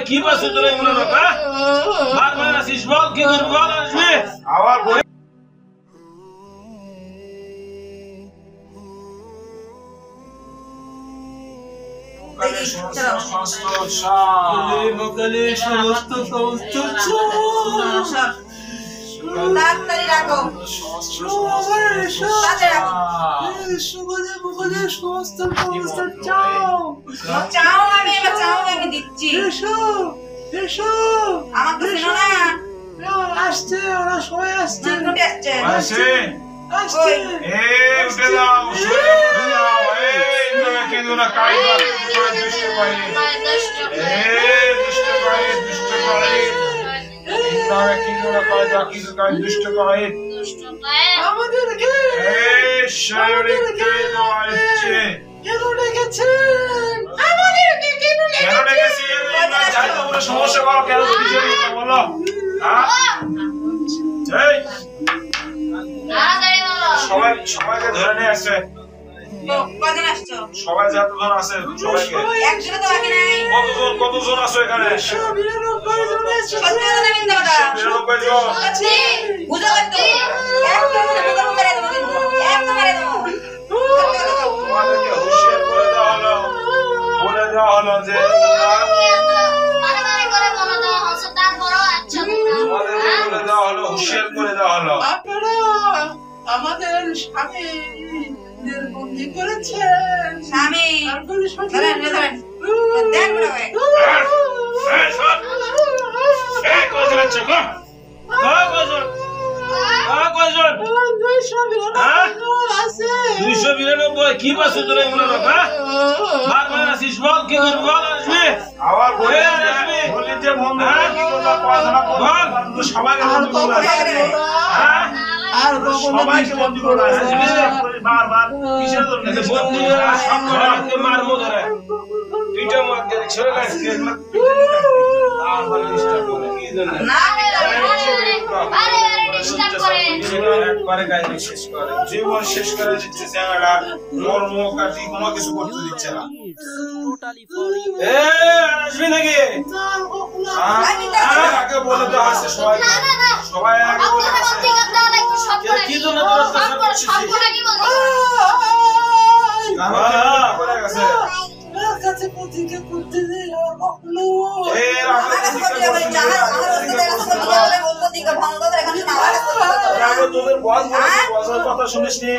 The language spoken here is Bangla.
কি পাচ্ছ তোরা এগুলো হ্যাঁ বারবার আসিস বল কি করবি বল আসবি আবার বই আসছে ওরা সবাই আসছে সমস্যা করো কেন বলো সবাইকে ধরে নিয়ে আসছে সবাই যতজন আছে সবাইকে কতজন আছো এখানে বলে দেওয়া হলো যে হুঁশিয়ার করে দেওয়া হলো আমাদের স্বামী বন্দি করেছেন স্বামী কি পাচ্ছ তোরা এগুলো বারবার আসিস বল কি করবি বল আসবি আবার বলি যে বন্ধু সবাই সবাইকে বন্দি করে বারবার কিসের বন্দি মারবো ধরে দুইটা মধ্যে ছেড়ে লাগছে জীবন শেষ করে দিচ্ছে চ্যাংড়া মর্ম কাটি কোনো কিছু করতে দিচ্ছে না আসবি নাকি আগে বলে দেওয়া আছে সবাই সবাই আগে বলে কি জন্য তোদের বস কথা শুনিস নি